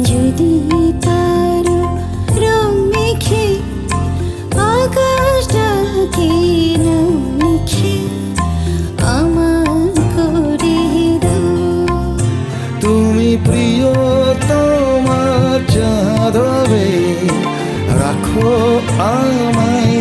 যদি পারো রং মেখে আকাশটাকে নাম লিখে আমার করে দাও। তুমি প্রিয় তোমার চাঁদ হবে, রাখো আমায়